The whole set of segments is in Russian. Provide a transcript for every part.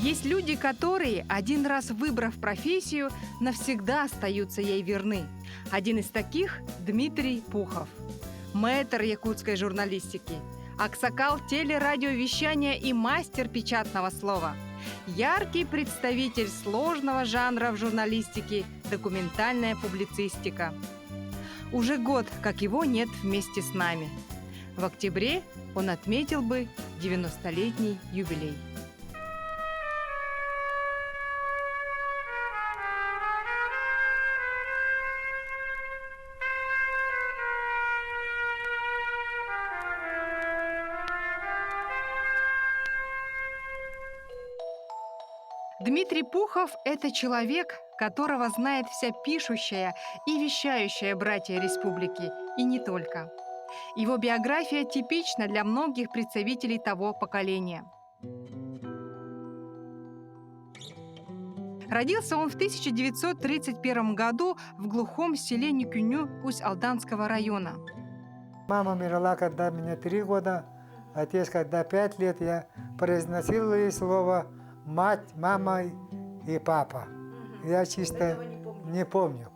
Есть люди, которые, один раз выбрав профессию, навсегда остаются ей верны. Один из таких – Дмитрий Пухов. Мэтр якутской журналистики, аксакал телерадиовещания и мастер печатного слова. Яркий представитель сложного жанра в журналистике – документальная публицистика. Уже год, как его нет вместе с нами. В октябре он отметил бы 90-летний юбилей. Дмитрий Пухов – это человек, которого знает вся пишущая и вещающая братья республики, и не только. Его биография типична для многих представителей того поколения. Родился он в 1931 году в глухом селе Никюню Усть-Алданского района. Мама умерла, когда мне 3 года, отец, когда 5 лет, я произносил ей слово «мать», «мама» и «папа». Я чисто не помню.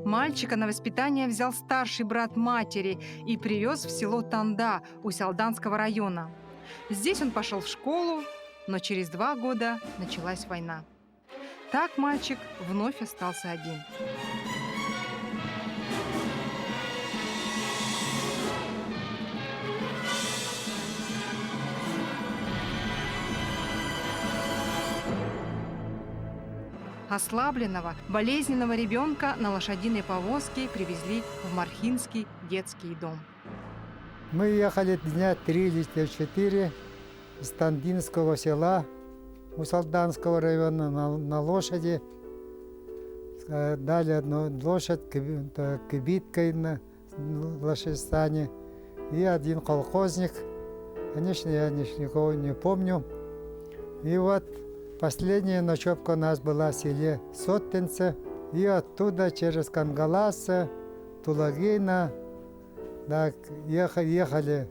Мальчика на воспитание взял старший брат матери и привез в село Танда Усть-Алданского района. Здесь он пошел в школу, но через 2 года началась война. Так мальчик вновь остался один. Ослабленного, болезненного ребенка на лошадиной повозке привезли в Мархинский детский дом. Мы ехали дня 3 или 4 из Тандинского села Усть-Алданского района на лошади. Дали одну лошадь кибиткой на лошадь. И один колхозник. Конечно, я никого не помню. И вот последняя ночевка у нас была в селе Соттенце. И оттуда через Кангаласа, Тулагина, так, ехали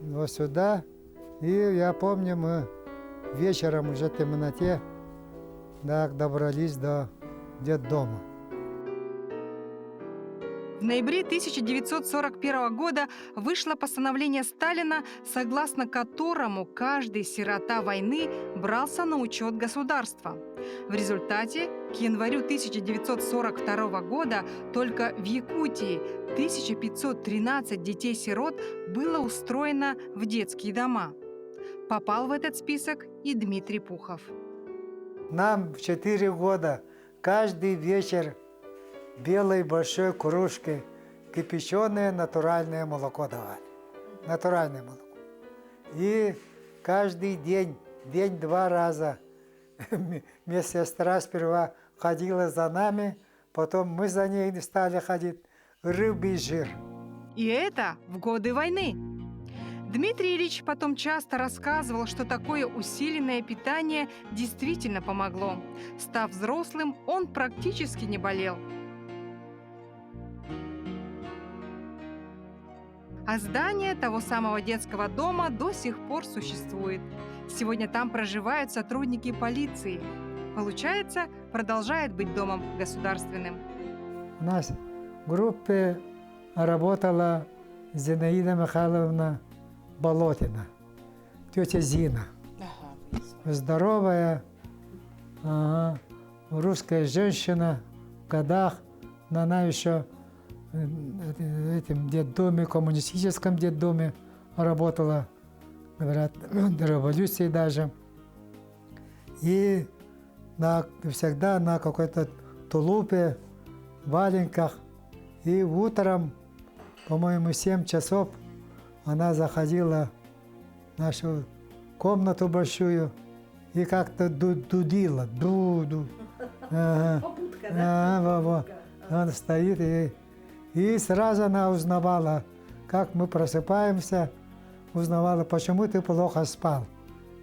вот сюда. И я помню, мы вечером уже в темноте так, добрались до детдома. В ноябре 1941 года вышло постановление Сталина, согласно которому каждый сирота войны брался на учет государства. В результате к январю 1942 года только в Якутии 1513 детей-сирот было устроено в детские дома. Попал в этот список и Дмитрий Пухов. Нам в 4 года каждый вечер белой большой кружке кипяченое натуральное молоко давали. Натуральное молоко. И каждый день 2 раза медсестра сперва ходила за нами, потом мы за ней стали ходить, рыбий жир. И это в годы войны. Дмитрий Ильич потом часто рассказывал, что такое усиленное питание действительно помогло. Став взрослым, он практически не болел. А здание того самого детского дома до сих пор существует. Сегодня там проживают сотрудники полиции. Получается, продолжает быть домом государственным. У нас в группе работала Зинаида Михайловна Болотина, тетя Зина. Здоровая, русская женщина в годах, но она еще в этом детдоме, коммунистическом детдоме работала, говорят, до революции даже. И всегда на какой-то тулупе, валенках. И утром, по-моему, 7 часов она заходила в нашу комнату большую и как-то дудила. Ду-ду. Попутка, да? Он стоит, и сразу она узнавала, как мы просыпаемся, узнавала, почему ты плохо спал.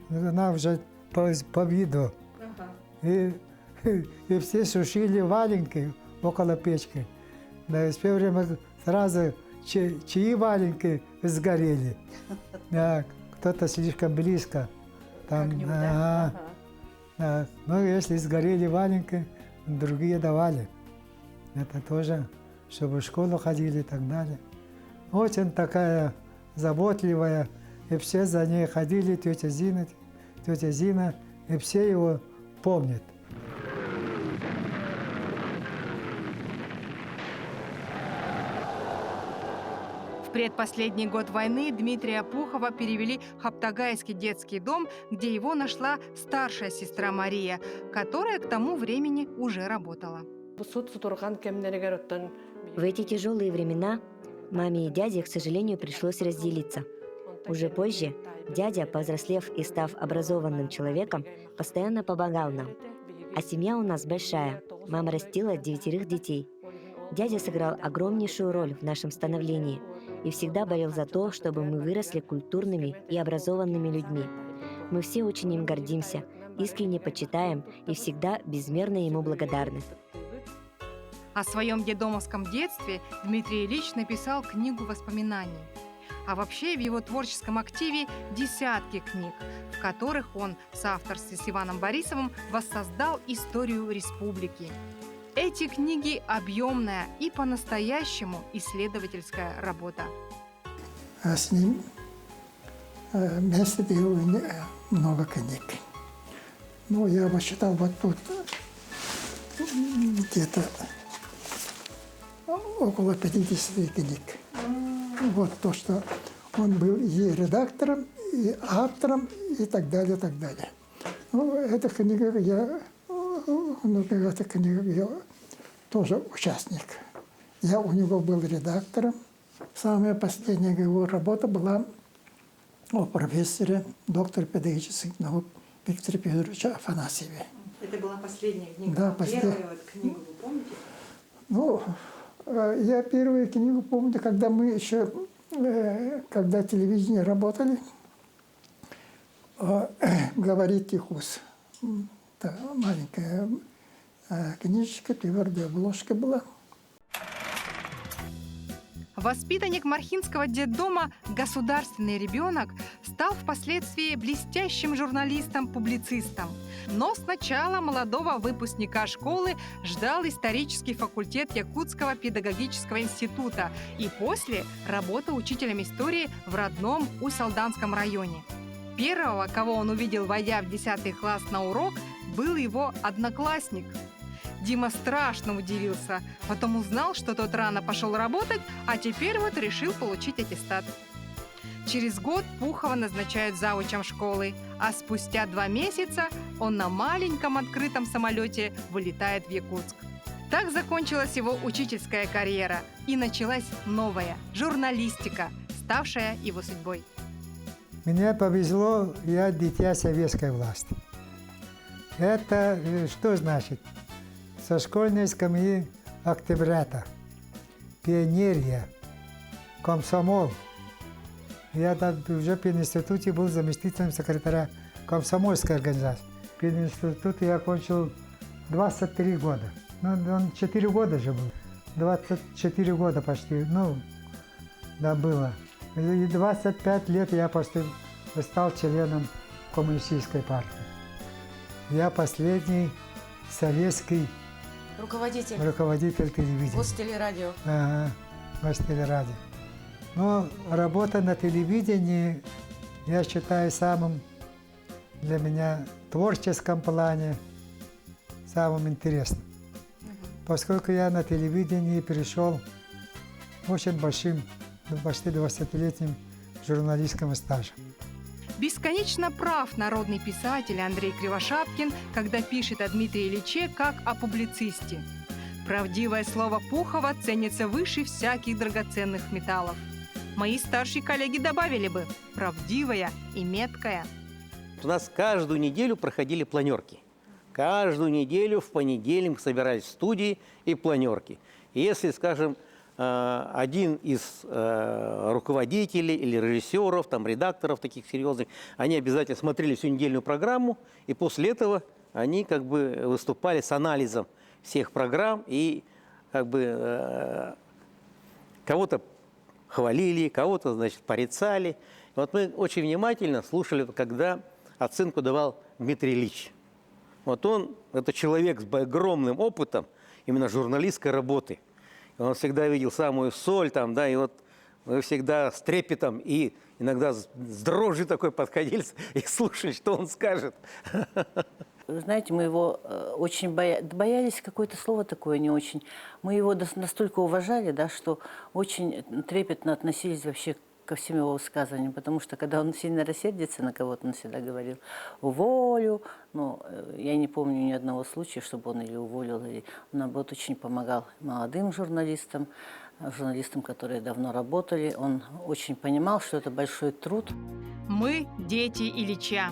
Она уже по виду. И все сушили валенки около печки. Да, и в свое время сразу чьи валенки сгорели. Да, кто-то слишком близко. Там, Да. Ну, если сгорели валенки, другие давали. Это тоже, чтобы в школу ходили и так далее. Очень такая заботливая, и все за ней ходили, тетя Зина, и все его помнят. В предпоследний год войны Дмитрия Пухова перевели в Хаптагайский детский дом, где его нашла старшая сестра Мария, которая к тому времени уже работала. В эти тяжелые времена маме и дяде, к сожалению, пришлось разделиться. Уже позже дядя, повзрослев и став образованным человеком, постоянно помогал нам. А семья у нас большая. Мама растила 9 детей. Дядя сыграл огромнейшую роль в нашем становлении и всегда болел за то, чтобы мы выросли культурными и образованными людьми. Мы все очень им гордимся, искренне почитаем и всегда безмерно ему благодарны. О своем детдомовском детстве Дмитрий Ильич написал книгу воспоминаний. А вообще в его творческом активе десятки книг, в которых он в соавторстве с Иваном Борисовым воссоздал историю республики. Эти книги – объемная и по-настоящему исследовательская работа. А с ним вместе было много книг. Ну, я посчитал, вот тут где-то около 50 книг. Вот то, что он был и редактором, и автором, и так далее, и так далее. Ну, эта книга я тоже участник. Я у него был редактором. Самая последняя его работа была о профессоре, докторе педагогических наук Викторе Федоровиче Афанасьеве. Это была последняя книга. Да, Первую книгу вы помните? Ну, я первую книгу помню, когда мы еще, когда телевидение работали, «Говорит Тихус». Да, маленькая книжечка, твердая обложка была. Воспитанник Мархинского детдома, государственный ребенок, стал впоследствии блестящим журналистом-публицистом. Но сначала молодого выпускника школы ждал исторический факультет Якутского педагогического института и после работа учителем истории в родном Усть-Алданском районе. Первого, кого он увидел, войдя в 10 класс на урок, был его одноклассник. Дима страшно удивился, потом узнал, что тот рано пошел работать, а теперь вот решил получить аттестат. Через год Пухова назначают завучем школы, а спустя 2 месяца он на маленьком открытом самолете вылетает в Якутск. Так закончилась его учительская карьера, и началась новая журналистика, ставшая его судьбой. Мне повезло, я дитя советской власти. Это что значит? Со школьной скамьи октябрята, пионерия, комсомол. Я уже в пединституте был заместителем секретаря комсомольской организации. Пединститут я окончил 23 года. Ну, он 4 года же был. 24 года почти, да, было. И 25 лет я стал членом коммунистической партии. Я последний советский руководитель телевидения. Гостелерадио. Ага, гостелерадио. Но работа на телевидении, я считаю, самым для меня в творческом плане самым интересным. Поскольку я на телевидении перешел очень большим, почти 20-летним журналистским стажем. Бесконечно прав народный писатель Андрей Кривошапкин, когда пишет о Дмитрии Ильиче как о публицисте. Правдивое слово Пухова ценится выше всяких драгоценных металлов. Мои старшие коллеги добавили бы «правдивая» и «меткая». У нас каждую неделю проходили планерки. Каждую неделю в понедельник собирались в студии и планерки. И если, скажем, один из руководителей или режиссеров, там, редакторов таких серьезных, они обязательно смотрели всю недельную программу, и после этого они как бы выступали с анализом всех программ и как бы кого-то хвалили, кого-то, значит, порицали. Вот мы очень внимательно слушали, когда оценку давал Дмитрий Ильич. Вот он, это человек с огромным опытом именно журналистской работы. Он всегда видел самую соль там, да, и вот мы всегда с трепетом и иногда с дрожью такой подходили и слушали, что он скажет. Вы знаете, мы его очень боялись, какое-то слово такое не очень. Мы его настолько уважали, да, что очень трепетно относились вообще ко всем его высказываниям, потому что когда он сильно рассердится на кого-то, он всегда говорил «уволю». Но я не помню ни одного случая, чтобы он или уволил, или он, наоборот, очень помогал молодым журналистам, которые давно работали. Он очень понимал, что это большой труд. Мы – дети Ильича.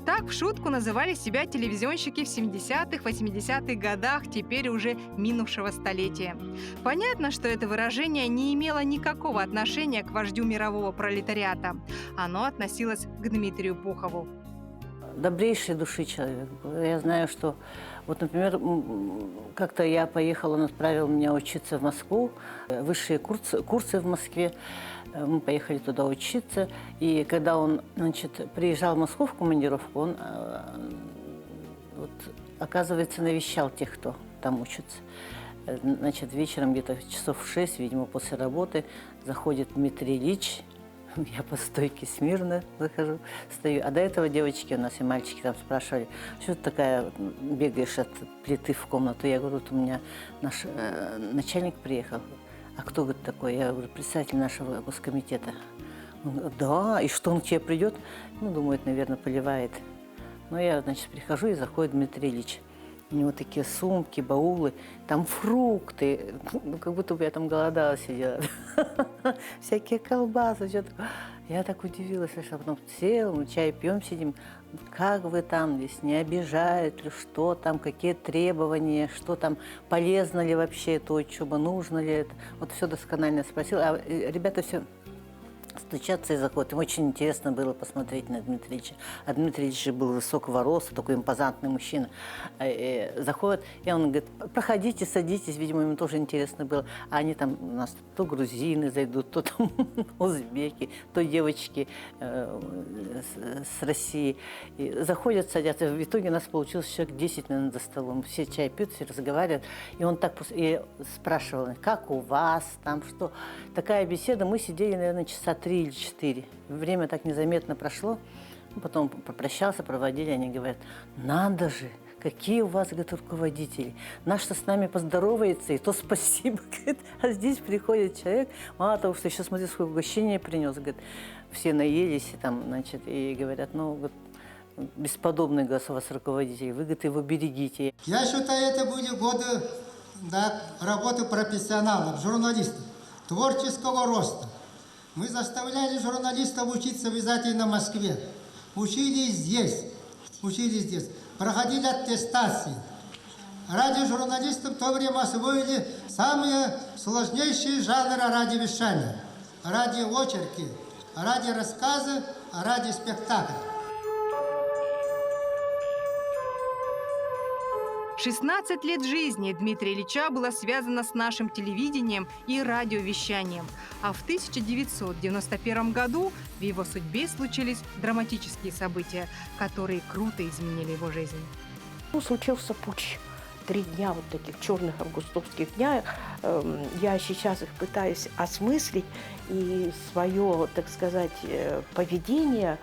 Так в шутку называли себя телевизионщики в 70-х, 80-х годах, теперь уже минувшего столетия. Понятно, что это выражение не имело никакого отношения к вождю мирового пролетариата. Оно относилось к Дмитрию Пухову. Добрейшей души человек был. Я знаю, что, вот, например, как-то я поехала, он отправил меня учиться в Москву, высшие курсы в Москве. Мы поехали туда учиться, и когда он, значит, приезжал в Москву в командировку, он, вот, оказывается, навещал тех, кто там учится. Значит, вечером где-то часов в 6, видимо, после работы, заходит Дмитрий Ильич. Я по стойке смирно захожу, стою. А до этого девочки у нас и мальчики там спрашивали, что ты такая бегаешь от плиты в комнату. Я говорю, вот у меня наш начальник приехал. А кто, говорит, такой? Я говорю, председатель нашего госкомитета. Он говорит, да, и что, он к тебе придет? Ну, думает, наверное, поливает. Ну, я, значит, прихожу, и заходит Дмитрий Ильич. У него такие сумки, баулы, там фрукты. Ну, как будто бы я там голодала, сидела. Всякие колбасы, что такое. Я так удивилась, что потом сел, мы чай пьем, сидим. Как вы там здесь, не обижают ли, что там, какие требования, что там, полезно ли вообще это учеба, нужно ли это. Вот все досконально спросил. А ребята все стучатся и заходят. Им очень интересно было посмотреть на Дмитрия Ильича. А Дмитрий Ильич был высокого роста, такой импозантный мужчина. Заходят, и он говорит, проходите, садитесь. Видимо, им тоже интересно было. А они там у нас то грузины зайдут, то там узбеки, то девочки с России. И заходят, садятся. В итоге у нас получилось человек 10, наверное, за столом. Все чай пьют, все разговаривают. И он так и спрашивал, как у вас там, что. Такая беседа. Мы сидели, наверное, часа 3 или 4. Время так незаметно прошло. Потом попрощался, проводили. Они говорят, надо же, какие у вас, говорит, руководители. Наш-то с нами поздоровается, и то спасибо. Говорит. А здесь приходит человек, мало того, что еще, смотри, сколько угощения принес. Говорит, все наелись, и, там, значит, и говорят, ну, говорит, бесподобный, говорит, у вас руководитель, вы, говорит, его берегите. Я считаю, это были годы, да, работы профессионалов, журналистов, творческого роста. Мы заставляли журналистов учиться обязательно в Москве. Учились здесь, проходили аттестации. Радиожурналисты в то время освоили самые сложнейшие жанры радиовещания. Радиоочерки, радиорассказы, радиоспектакли. 16 лет жизни Дмитрия Ильича было связано с нашим телевидением и радиовещанием. А в 1991 году в его судьбе случились драматические события, которые круто изменили его жизнь. Ну, случился путч. 3 дня вот таких черных августовских дня. Я сейчас их пытаюсь осмыслить. И свое, так сказать, поведение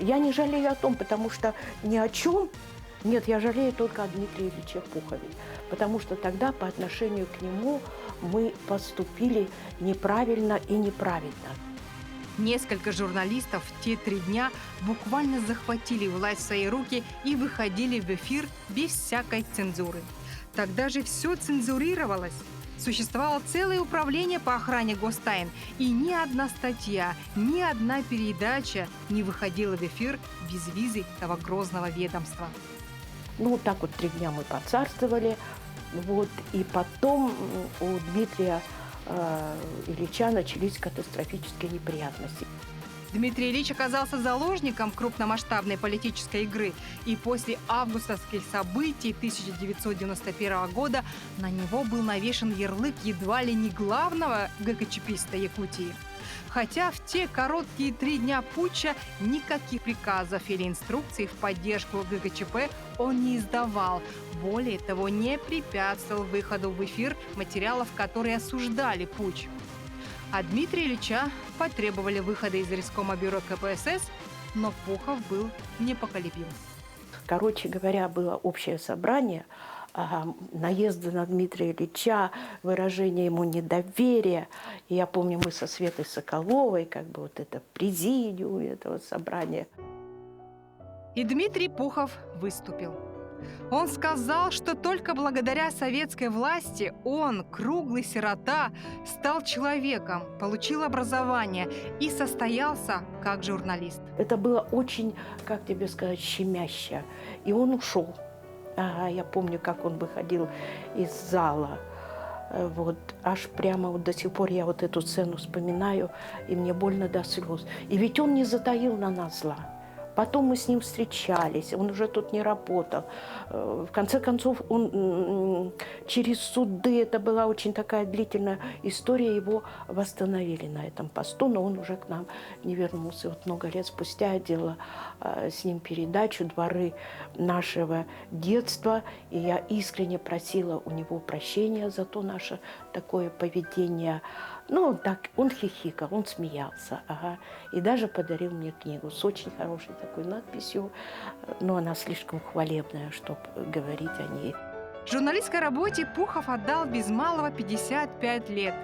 я не жалею о том, потому что ни о чем. Нет, я жалею только о Дмитрии Ильиче Пухове, потому что тогда по отношению к нему мы поступили неправильно и неправильно. Несколько журналистов в те 3 дня буквально захватили власть в свои руки и выходили в эфир без всякой цензуры. Тогда же все цензурировалось. Существовало целое управление по охране гостайн, и ни одна статья, ни одна передача не выходила в эфир без визы этого грозного ведомства. Ну, так вот 3 дня мы поцарствовали, вот, и потом у Дмитрия Ильича начались катастрофические неприятности. Дмитрий Ильич оказался заложником крупномасштабной политической игры, и после августовских событий 1991 года на него был навешен ярлык едва ли не главного ГКЧПиста Якутии. Хотя в те короткие 3 дня путча никаких приказов или инструкций в поддержку ГКЧП он не издавал. Более того, не препятствовал выходу в эфир материалов, которые осуждали путч. А Дмитрия Ильича потребовали выхода из Ревкома бюро КПСС, но Пухов был непоколебим. Короче говоря, было общее собрание, наезды на Дмитрия Ильича, выражение ему недоверия. И я помню, мы со Светой Соколовой, как бы вот это президиум этого собрания. И Дмитрий Пухов выступил. Он сказал, что только благодаря советской власти он, круглый сирота, стал человеком, получил образование и состоялся как журналист. Это было очень, как тебе сказать, щемяще. И он ушел. Я помню, как он выходил из зала. Вот, аж прямо вот до сих пор я вот эту сцену вспоминаю, и мне больно до слез. И ведь он не затаил на нас зла. Потом мы с ним встречались, он уже тут не работал. В конце концов, он через суды, это была очень такая длительная история, его восстановили на этом посту, но он уже к нам не вернулся. Вот много лет спустя я делала с ним передачу «Дворы нашего детства», и я искренне просила у него прощения за то наше такое поведение. Ну, так, он хихикал, он смеялся, и даже подарил мне книгу с очень хорошей такой надписью, но она слишком хвалебная, чтобы говорить о ней. Журналистской работе Пухов отдал без малого 55 лет.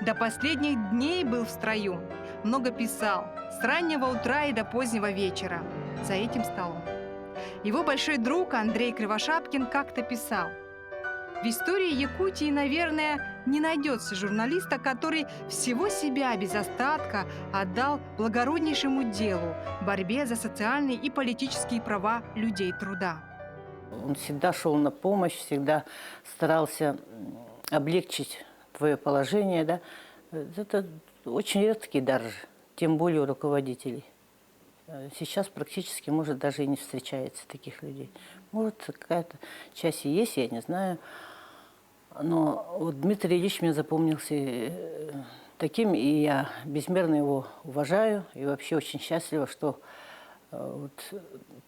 До последних дней был в строю. Много писал, с раннего утра и до позднего вечера, за этим столом. Его большой друг Андрей Кривошапкин как-то писал: «В истории Якутии, наверное, не найдется журналиста, который всего себя без остатка отдал благороднейшему делу – борьбе за социальные и политические права людей труда». Он всегда шел на помощь, всегда старался облегчить твое положение. Да? Это очень редкий дар, тем более у руководителей. Сейчас практически, может, даже и не встречается таких людей. Может, какая-то часть и есть, я не знаю. Но вот Дмитрий Ильич мне запомнился таким, и я безмерно его уважаю. И вообще очень счастлива, что вот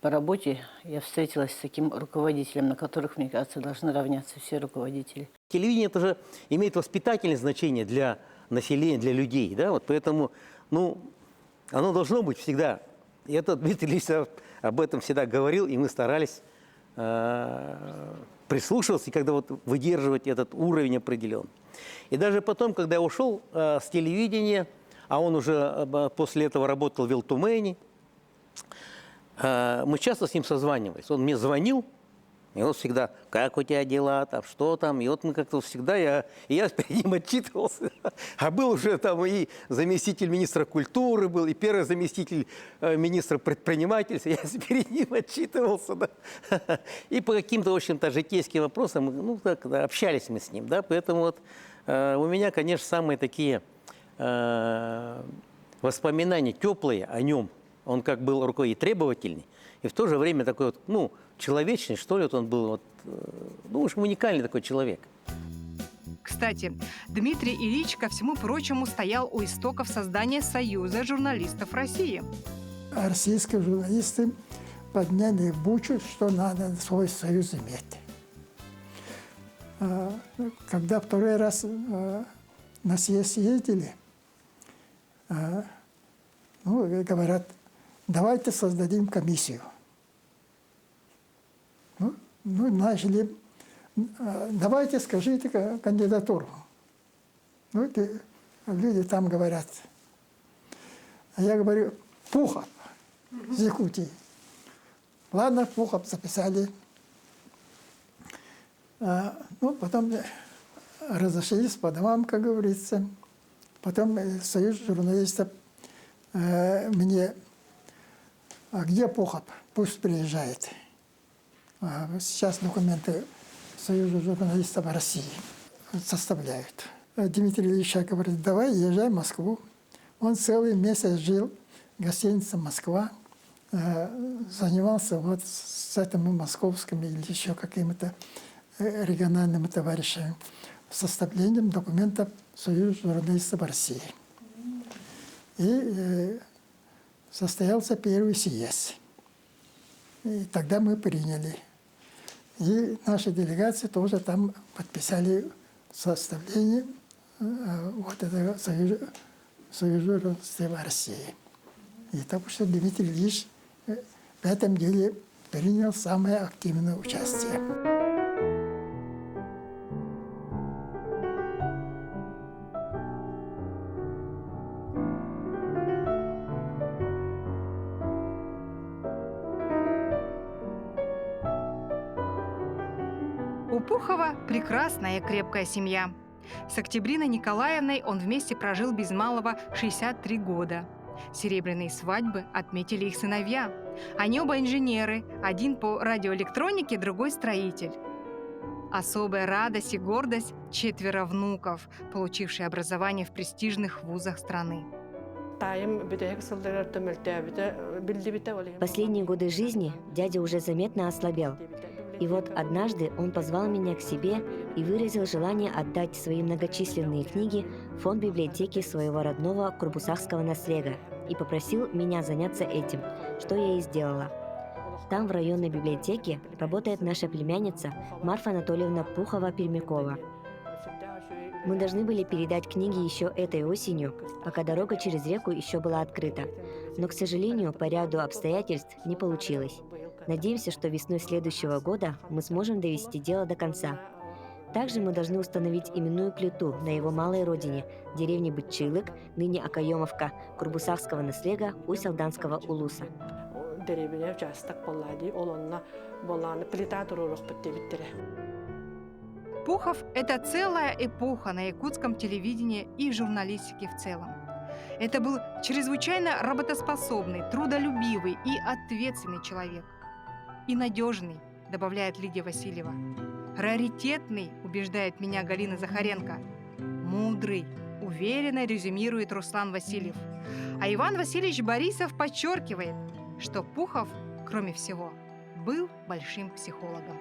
по работе я встретилась с таким руководителем, на которых, мне кажется, должны равняться все руководители. Телевидение это же имеет воспитательное значение для населения, для людей. Да? Вот поэтому оно должно быть всегда. И это Дмитрий Ильич об этом всегда говорил, и мы старались прислушиваться и когда вот выдерживать этот уровень определенный. И даже потом, когда я ушел с телевидения, а он уже после этого работал в Вилтумене, мы часто с ним созванивались. Он мне звонил, и он всегда: как у тебя дела, там, что там. И вот мы как-то всегда, я перед ним отчитывался. А был уже там и заместитель министра культуры, был и первый заместитель министра предпринимательства. Я перед ним отчитывался. Да. И по каким-то, в общем-то, житейским вопросам, общались мы с ним. Да. Поэтому вот у меня, конечно, самые такие воспоминания теплые о нем. Он как был рукой и требовательный, и в то же время такой вот, человечный, что ли, вот он был, уж уникальный такой человек. Кстати, Дмитрий Ильич, ко всему прочему, стоял у истоков создания Союза журналистов России. Российские журналисты подняли бучу, что надо свой союз иметь. Когда второй раз на съезд ездили, говорят: давайте создадим комиссию. Начали: давайте скажите кандидатуру. Люди там говорят. А я говорю: Пухов из Якутии. Ладно, Пухов записали. Потом разошлись по домам, как говорится. Потом Союз журналистов мне: а где Пухов? Пусть приезжает. Сейчас документы Союза журналистов России составляют. Дмитрий Ильич говорит: давай езжай в Москву. Он целый месяц жил гостиница «Москва», занимался вот с этими московскими или еще какими-то региональными товарищами составлением документов Союза журналистов России. И состоялся первый съезд. И тогда мы приняли. И наши делегации тоже там подписали составление вот этого Союза журналистов России. И так что Дмитрий Ильич в этом деле принял самое активное участие. У Пухова прекрасная и крепкая семья. С Октябриной Николаевной он вместе прожил без малого 63 года. Серебряные свадьбы отметили их сыновья. Они оба инженеры, один по радиоэлектронике, другой строитель. Особая радость и гордость – 4 внуков, получившие образование в престижных вузах страны. В последние годы жизни дядя уже заметно ослабел. И вот однажды он позвал меня к себе и выразил желание отдать свои многочисленные книги в фонд библиотеки своего родного Курбусахского наслега и попросил меня заняться этим, что я и сделала. Там, в районной библиотеке, работает наша племянница Марфа Анатольевна Пухова-Пермякова. Мы должны были передать книги еще этой осенью, пока дорога через реку еще была открыта. Но, к сожалению, по ряду обстоятельств не получилось. Надеемся, что весной следующего года мы сможем довести дело до конца. Также мы должны установить именную плиту на его малой родине, деревне Бытчилык, ныне Акаемовка, Курбусахского наслега Усть-Алданского улуса. Пухов – это целая эпоха на якутском телевидении и в журналистике в целом. Это был чрезвычайно работоспособный, трудолюбивый и ответственный человек. И надежный, добавляет Лидия Васильева. Раритетный, убеждает меня Галина Захаренко. Мудрый, уверенно резюмирует Руслан Васильев. А Иван Васильевич Борисов подчеркивает, что Пухов, кроме всего, был большим психологом.